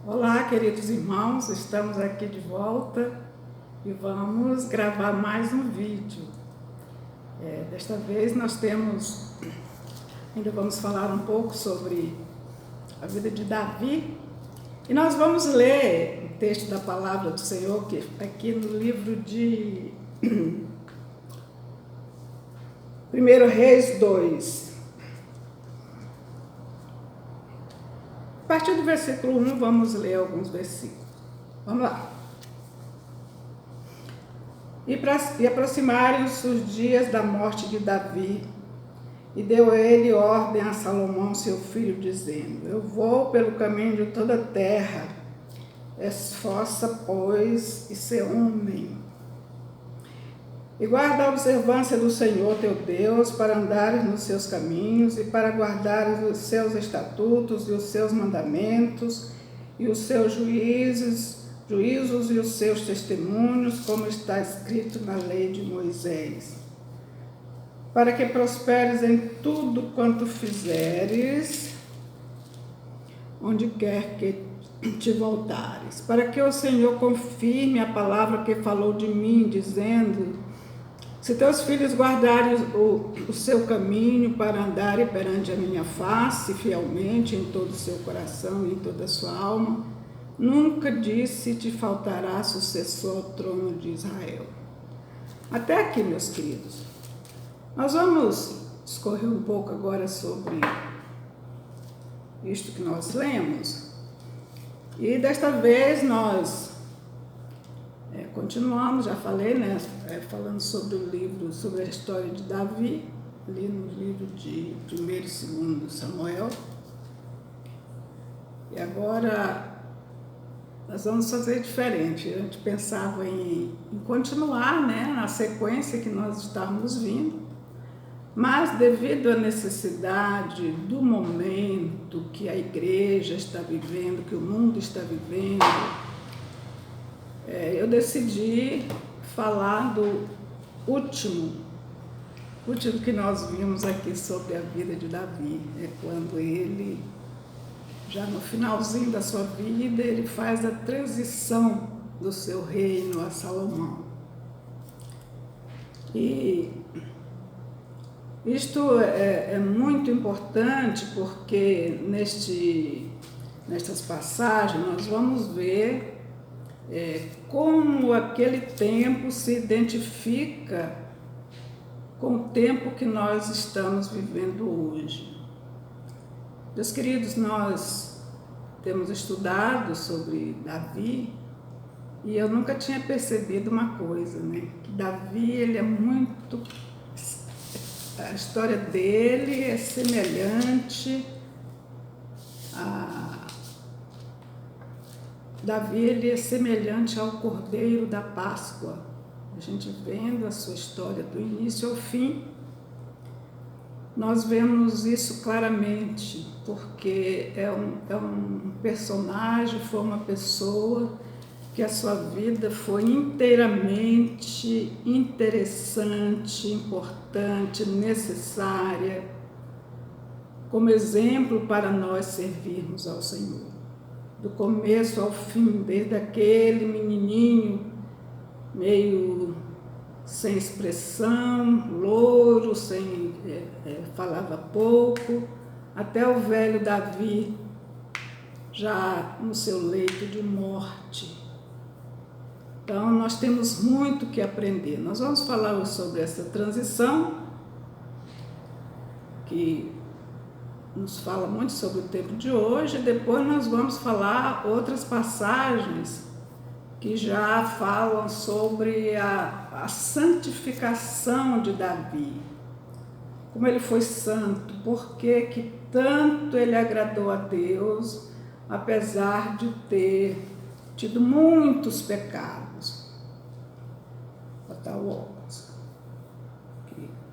Olá, queridos irmãos, estamos aqui de volta e vamos gravar mais um vídeo. Desta vez ainda vamos falar um pouco sobre a vida de Davi e nós vamos ler o texto da palavra do Senhor que aqui no livro de 1 Reis 2. A partir do versículo 1, vamos ler alguns versículos. Vamos lá. E aproximaram-se os dias da morte de Davi, e deu ele ordem a Salomão, seu filho, dizendo: Eu vou pelo caminho de toda a terra, esforça, pois, e sê homem. E guarda a observância do Senhor teu Deus, para andares nos seus caminhos, e para guardares os seus estatutos, e os seus mandamentos, e os seus juízos e os seus testemunhos, como está escrito na lei de Moisés. Para que prosperes em tudo quanto fizeres, onde quer que te voltares. Para que o Senhor confirme a palavra que falou de mim, dizendo: Se teus filhos guardarem o seu caminho para andarem perante a minha face fielmente em todo o seu coração e em toda a sua alma, nunca disse te faltará sucessor ao trono de Israel. Até aqui, meus queridos. Nós vamos discorrer um pouco agora sobre isto que nós lemos. E desta vez nós continuamos, já falei, falando sobre o livro, sobre a história de Davi, ali no livro de 1 e 2 Samuel. E agora nós vamos fazer diferente. A gente pensava em continuar, na sequência que nós estávamos vindo, mas devido à necessidade do momento que a igreja está vivendo, que o mundo está vivendo, eu decidi falar do último que nós vimos aqui sobre a vida de Davi. É quando ele, já no finalzinho da sua vida, ele faz a transição do seu reino a Salomão. E isto é muito importante porque nestas passagens nós vamos ver como aquele tempo se identifica com o tempo que nós estamos vivendo hoje. Meus queridos, nós temos estudado sobre Davi e eu nunca tinha percebido uma coisa, que Davi, ele é muito... A história dele é semelhante a... Davi, ele é semelhante ao Cordeiro da Páscoa. A gente vendo a sua história do início ao fim, nós vemos isso claramente, porque é um personagem, foi uma pessoa que a sua vida foi inteiramente interessante, importante, necessária, como exemplo para nós servirmos ao Senhor. Do começo ao fim, desde aquele menininho meio sem expressão, louro, falava pouco, até o velho Davi, já no seu leito de morte. Então, nós temos muito que aprender. Nós vamos falar sobre essa transição, que nos fala muito sobre o tempo de hoje. Depois nós vamos falar outras passagens que já falam sobre a santificação de Davi. Como ele foi santo, por que tanto ele agradou a Deus, apesar de ter tido muitos pecados.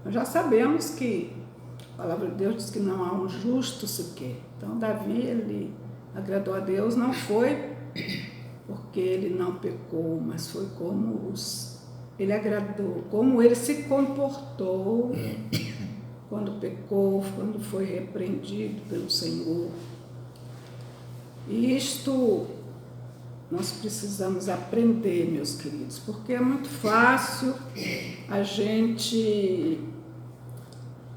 Nós já sabemos que a palavra de Deus diz que não há um justo sequer. Então Davi, ele agradou a Deus, não foi porque ele não pecou, mas foi como ele agradou, como ele se comportou quando pecou, quando foi repreendido pelo Senhor. E isto nós precisamos aprender, meus queridos, porque é muito fácil a gente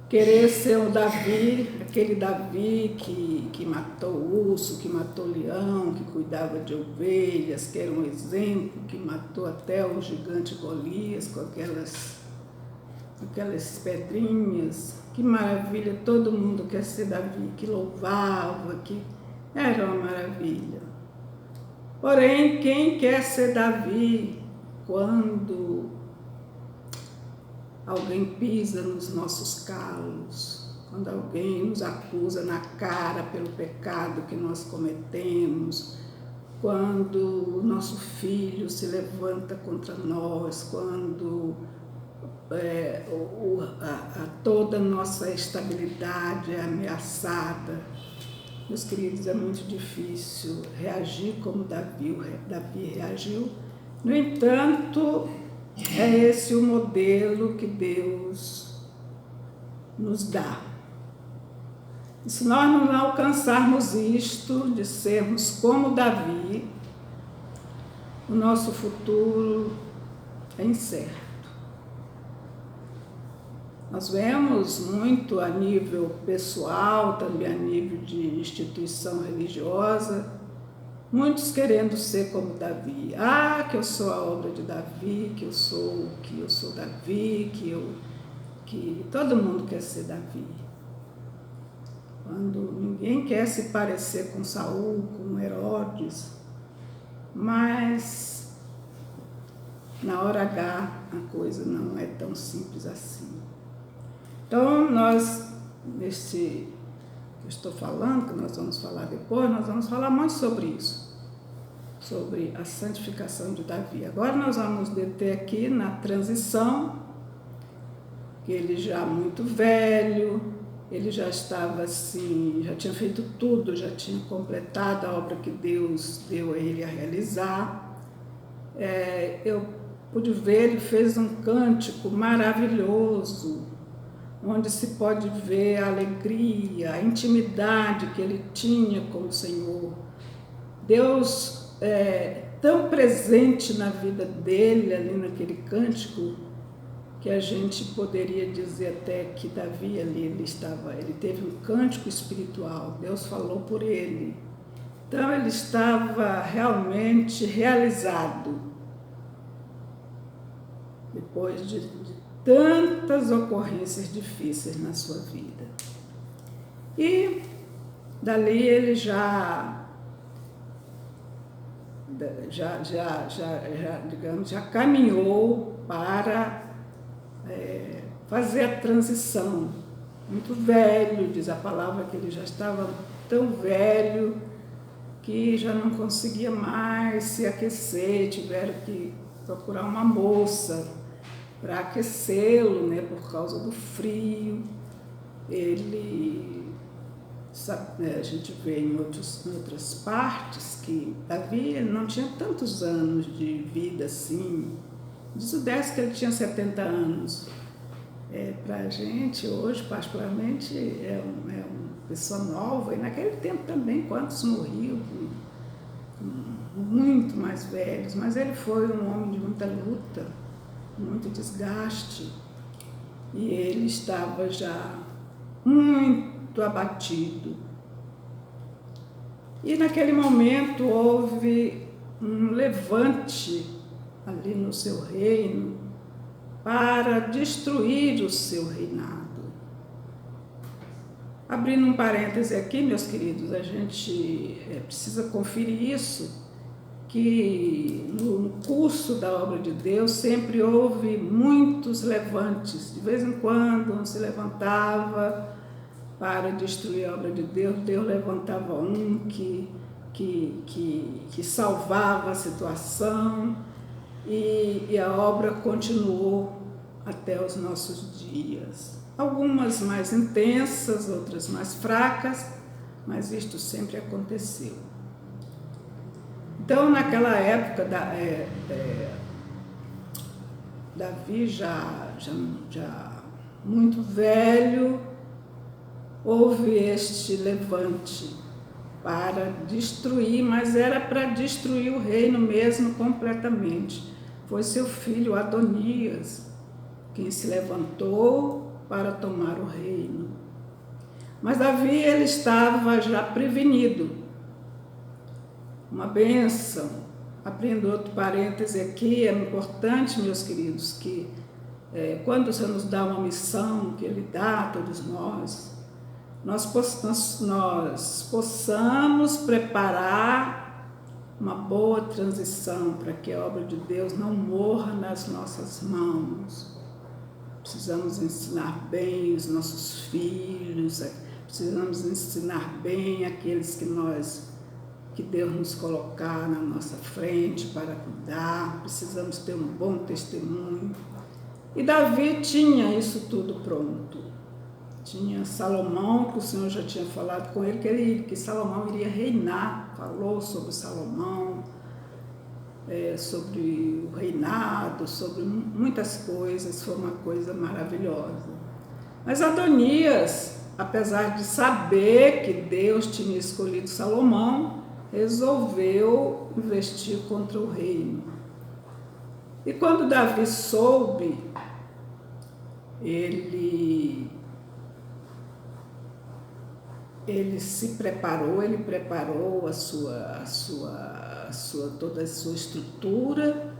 querer ser o Davi, aquele Davi que matou o urso, que matou o leão, que cuidava de ovelhas, que era um exemplo, que matou até o gigante Golias com aquelas pedrinhas. Que maravilha, todo mundo quer ser Davi, que louvava, que era uma maravilha. Porém, quem quer ser Davi quando alguém pisa nos nossos calos, quando alguém nos acusa na cara pelo pecado que nós cometemos, quando o nosso filho se levanta contra nós, quando toda a nossa estabilidade é ameaçada. Meus queridos, é muito difícil reagir como Davi reagiu. No entanto, é esse o modelo que Deus nos dá. E se nós não alcançarmos isto, de sermos como Davi, o nosso futuro é incerto. Nós vemos muito a nível pessoal, também a nível de instituição religiosa, muitos querendo ser como Davi. Ah, que eu sou a obra de Davi, que eu sou Davi, que todo mundo quer ser Davi. Quando ninguém quer se parecer com Saul, com Herodes, mas na hora H a coisa não é tão simples assim. Então, nós, nesse que eu estou falando, que nós vamos falar depois, nós vamos falar muito sobre isso, sobre a santificação de Davi. Agora nós vamos deter aqui na transição, que ele já muito velho, ele já estava assim, já tinha feito tudo, já tinha completado a obra que Deus deu a ele a realizar. Eu pude ver, ele fez um cântico maravilhoso, onde se pode ver a alegria, a intimidade que ele tinha com o Senhor. Deus tão presente na vida dele, ali naquele cântico, que a gente poderia dizer até que Davi ali, ele teve um cântico espiritual, Deus falou por ele. Então ele estava realmente realizado, depois de tantas ocorrências difíceis na sua vida. E dali ele já caminhou para fazer a transição. Muito velho, diz a palavra que ele já estava tão velho que já não conseguia mais se aquecer, tiveram que procurar uma moça para aquecê-lo, né, por causa do frio. Ele, a gente vê em outras partes que Davi não tinha tantos anos de vida assim. Diz o Décio que ele tinha 70 anos. Para a gente hoje, particularmente, é uma pessoa nova, e naquele tempo também, quantos morriam muito mais velhos, mas ele foi um homem de muita luta, muito desgaste, e ele estava já muito abatido. E naquele momento houve um levante ali no seu reino para destruir o seu reinado. Abrindo um parêntese aqui, meus queridos, a gente precisa conferir isso, que no curso da obra de Deus sempre houve muitos levantes. De vez em quando um se levantava para destruir a obra de Deus, Deus levantava um que salvava a situação, e a obra continuou até os nossos dias. Algumas mais intensas, outras mais fracas, mas isto sempre aconteceu. Então, naquela época, Davi já muito velho, houve este levante para destruir, mas era para destruir o reino mesmo completamente. Foi seu filho Adonias quem se levantou para tomar o reino. Mas Davi, ele estava já prevenido. Uma bênção. Abrindo outro parêntese aqui, é importante, meus queridos, que quando o Senhor nos dá uma missão, que Ele dá a todos nós possamos preparar uma boa transição para que a obra de Deus não morra nas nossas mãos. Precisamos ensinar bem os nossos filhos, precisamos ensinar bem aqueles que Deus nos colocar na nossa frente para cuidar, precisamos ter um bom testemunho. E Davi tinha isso tudo pronto. Tinha Salomão, que o Senhor já tinha falado com ele, que Salomão iria reinar, falou sobre Salomão, sobre o reinado, sobre muitas coisas, foi uma coisa maravilhosa. Mas Adonias, apesar de saber que Deus tinha escolhido Salomão, resolveu investir contra o reino. E quando Davi soube, ele se preparou, ele preparou toda a sua estrutura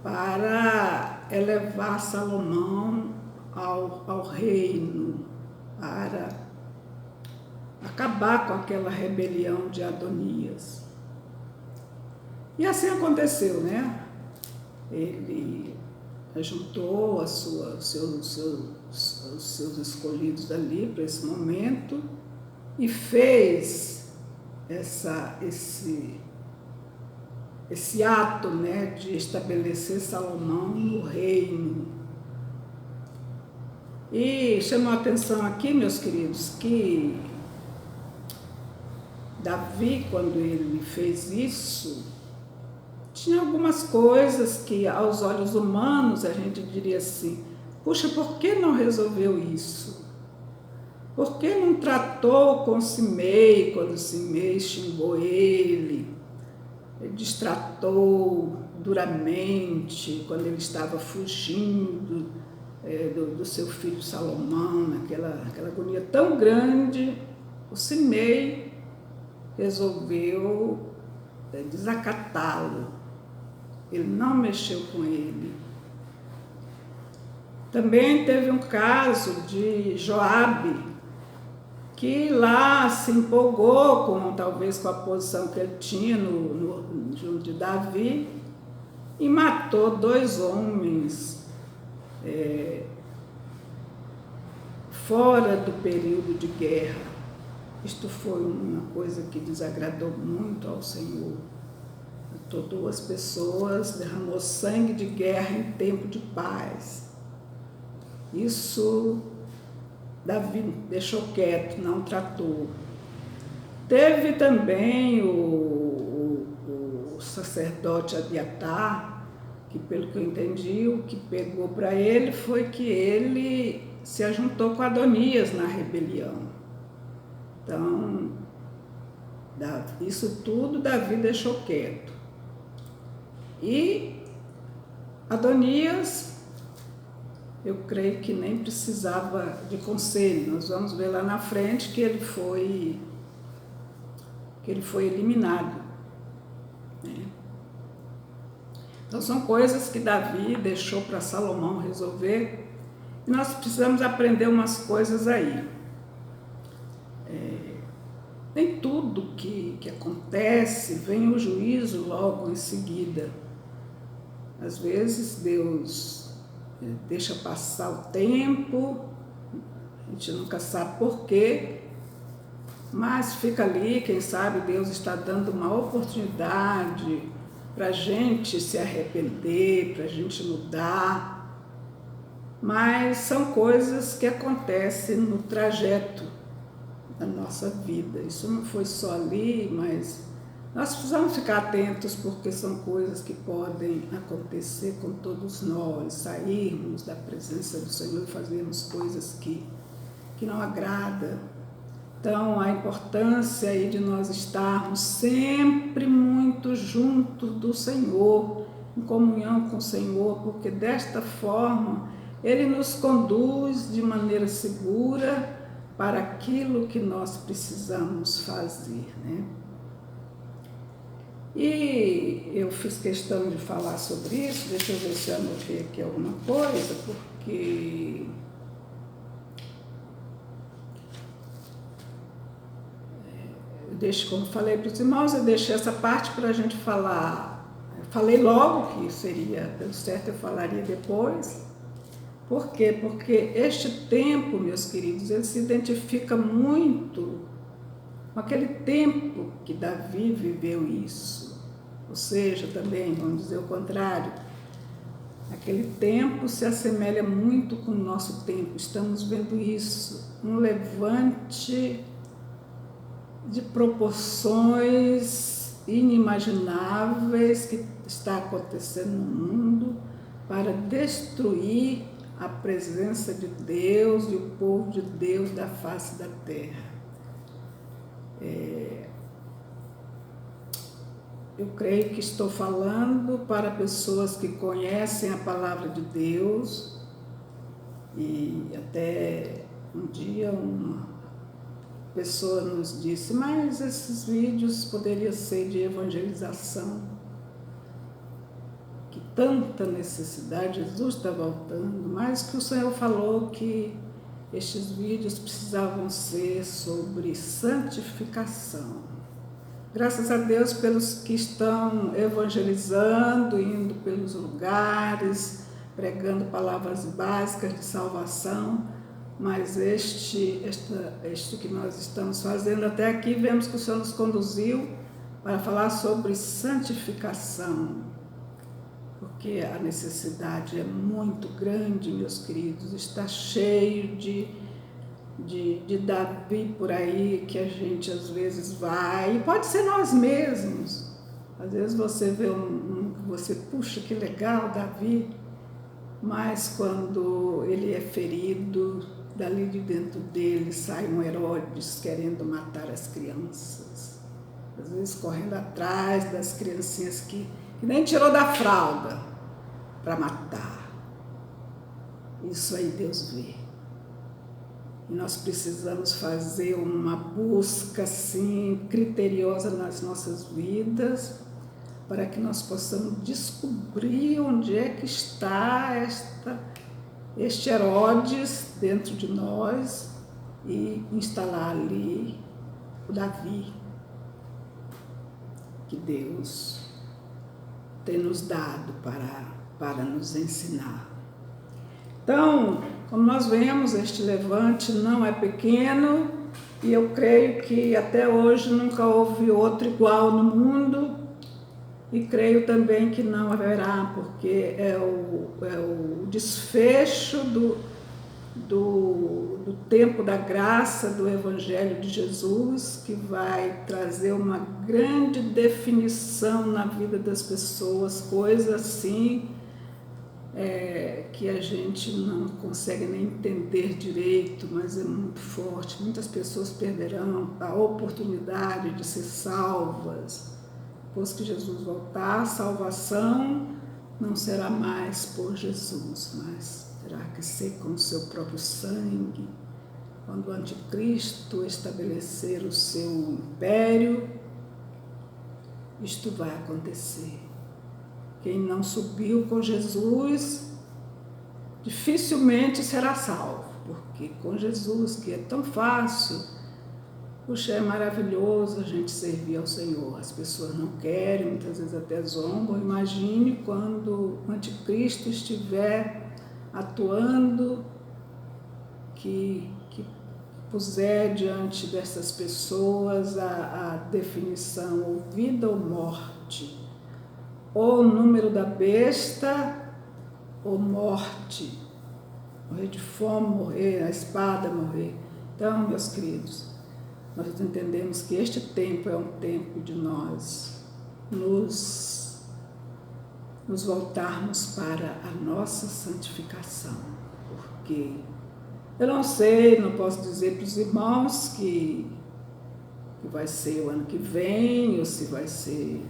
para elevar Salomão ao reino, para acabar com aquela rebelião de Adonias. E assim aconteceu, né? Ele juntou os seus escolhidos ali para esse momento e fez esse ato, né, de estabelecer Salomão no reino. E chamou a atenção aqui, meus queridos, que Davi, quando ele fez isso, tinha algumas coisas que aos olhos humanos a gente diria assim: puxa, por que não resolveu isso? Por que não tratou com Simei quando Simei xingou ele destratou duramente quando ele estava fugindo do seu filho Salomão, naquela agonia tão grande? O Simei resolveu desacatá-lo. Ele não mexeu com ele. Também teve um caso de Joabe, que lá se empolgou talvez com a posição que ele tinha junto de Davi e matou 2 homens fora do período de guerra. Isto foi uma coisa que desagradou muito ao Senhor. Matou 2 pessoas, derramou sangue de guerra em tempo de paz. Isso Davi deixou quieto, não tratou. Teve também o sacerdote Abiatar, que pelo que eu entendi, o que pegou para ele foi que ele se ajuntou com Adonias na rebelião. Então, isso tudo Davi deixou quieto. E Adonias, eu creio que nem precisava de conselho. Nós vamos ver lá na frente que ele foi eliminado, né? Então são coisas que Davi deixou para Salomão resolver, e nós precisamos aprender umas coisas aí. Nem tudo que acontece vem o juízo logo em seguida. Às vezes Deus deixa passar o tempo, a gente nunca sabe por quê, mas fica ali, quem sabe Deus está dando uma oportunidade para a gente se arrepender, para a gente mudar. Mas são coisas que acontecem no trajeto da nossa vida. Isso não foi só ali, mas nós precisamos ficar atentos, porque são coisas que podem acontecer com todos nós, sairmos da presença do Senhor e fazermos coisas que não agradam. Então, a importância aí de nós estarmos sempre muito juntos do Senhor, em comunhão com o Senhor, porque desta forma Ele nos conduz de maneira segura para aquilo que nós precisamos fazer, né? E eu fiz questão de falar sobre isso, deixa eu ver se eu anotei aqui alguma coisa, porque como falei para os irmãos, eu deixei essa parte para a gente falar. Eu falei logo que seria, pelo certo eu falaria depois. Por quê? Porque este tempo, meus queridos, ele se identifica muito com aquele tempo que Davi viveu isso. Ou seja, também, vamos dizer o contrário, aquele tempo se assemelha muito com o nosso tempo. Estamos vendo isso, um levante de proporções inimagináveis que está acontecendo no mundo para destruir a presença de Deus e o povo de Deus da face da terra. Eu creio que estou falando para pessoas que conhecem a palavra de Deus, e até um dia uma pessoa nos disse, mas esses vídeos poderiam ser de evangelização, que tanta necessidade, Jesus está voltando, mas que o Senhor falou que estes vídeos precisavam ser sobre santificação. Graças a Deus pelos que estão evangelizando, indo pelos lugares, pregando palavras básicas de salvação, mas este que nós estamos fazendo até aqui, vemos que o Senhor nos conduziu para falar sobre santificação, porque a necessidade é muito grande, meus queridos, está cheio de Davi por aí, que a gente às vezes vai, e pode ser nós mesmos, às vezes você vê você, puxa, que legal, Davi, mas quando ele é ferido, dali de dentro dele sai um Herodes querendo matar as crianças, às vezes correndo atrás das criancinhas que nem tirou da fralda para matar. Isso aí Deus vê. E nós precisamos fazer uma busca assim criteriosa nas nossas vidas, para que nós possamos descobrir onde é que está este Herodes dentro de nós e instalar ali o Davi que Deus tem nos dado para nos ensinar. Então, como nós vemos, este levante não é pequeno, e eu creio que até hoje nunca houve outro igual no mundo, e creio também que não haverá, porque é o desfecho do tempo da graça do Evangelho de Jesus, que vai trazer uma grande definição na vida das pessoas, coisas assim que a gente não consegue nem entender direito, mas é muito forte. Muitas pessoas perderão a oportunidade de ser salvas. Depois que Jesus voltar, a salvação não será mais por Jesus, mas terá que ser com o seu próprio sangue. Quando o anticristo estabelecer o seu império, isto vai acontecer. Quem não subiu com Jesus dificilmente será salvo, porque com Jesus, que é tão fácil, puxa, é maravilhoso a gente servir ao Senhor. As pessoas não querem, muitas vezes até zombam. Imagine quando o anticristo estiver atuando, que puser diante dessas pessoas a definição, ou vida ou morte, ou o número da besta, ou morte, morrer de fome, morrer, a espada morrer. Então, meus queridos, nós entendemos que este tempo é um tempo de nós nos voltarmos para a nossa santificação, porque Eu não sei, não posso dizer para os irmãos que vai ser o ano que vem, ou se vai ser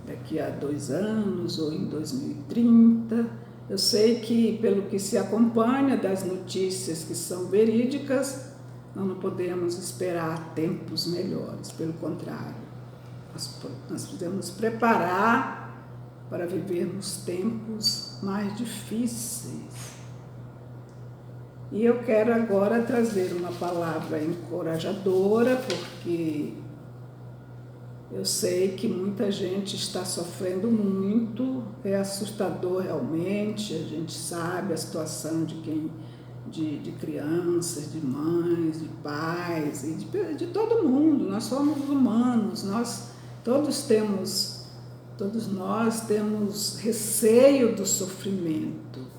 daqui a 2 anos, ou em 2030. Eu sei que, pelo que se acompanha das notícias que são verídicas, nós não podemos esperar tempos melhores, pelo contrário. Nós precisamos nos preparar para vivermos tempos mais difíceis. E eu quero agora trazer uma palavra encorajadora, porque eu sei que muita gente está sofrendo muito, é assustador realmente, a gente sabe a situação de crianças, de mães, de pais, e de todo mundo. Nós somos humanos, todos nós temos receio do sofrimento.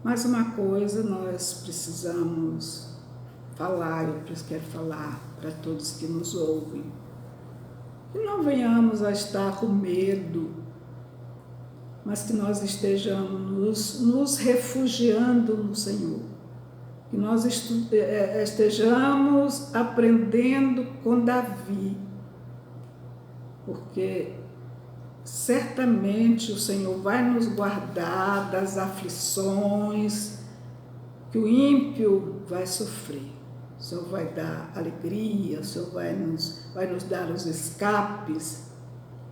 Mas uma coisa nós precisamos falar, eu quero falar para todos que nos ouvem, que não venhamos a estar com medo, mas que nós estejamos nos refugiando no Senhor, que nós estejamos aprendendo com Davi, porque certamente o Senhor vai nos guardar das aflições que o ímpio vai sofrer. O Senhor vai dar alegria, o Senhor vai nos dar os escapes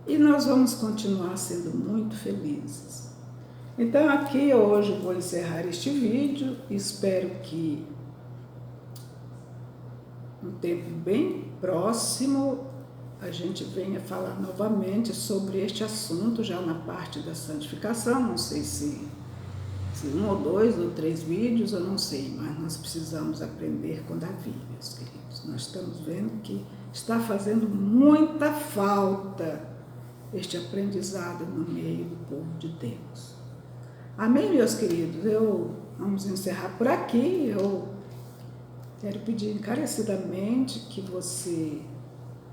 e nós vamos continuar sendo muito felizes. Então aqui hoje eu vou encerrar este vídeo, espero que no tempo bem próximo a gente venha falar novamente sobre este assunto, já na parte da santificação. Não sei se 1 ou 2 ou 3 vídeos, eu não sei, mas nós precisamos aprender com Davi, meus queridos. Nós estamos vendo que está fazendo muita falta este aprendizado no meio do povo de Deus. Amém, meus queridos? Vamos encerrar por aqui. Eu quero pedir encarecidamente que você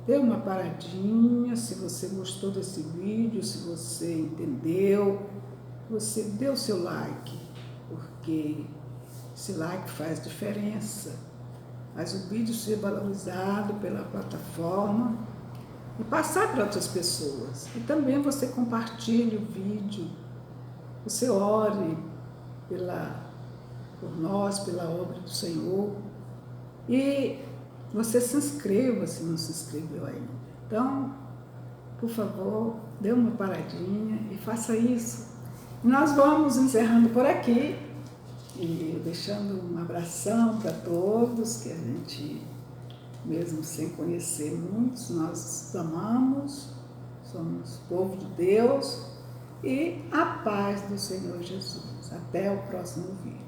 dê uma paradinha, se você gostou desse vídeo, se você entendeu, você dê o seu like, porque esse like faz diferença, faz o vídeo ser valorizado pela plataforma e passar para outras pessoas. E também você compartilhe o vídeo, você ore por nós, pela obra do Senhor, e você se inscreva se não se inscreveu ainda. Então, por favor, dê uma paradinha e faça isso. Nós vamos encerrando por aqui e deixando um abração para todos, que a gente, mesmo sem conhecer muitos, nós amamos, somos povo de Deus, e a paz do Senhor Jesus. Até o próximo vídeo.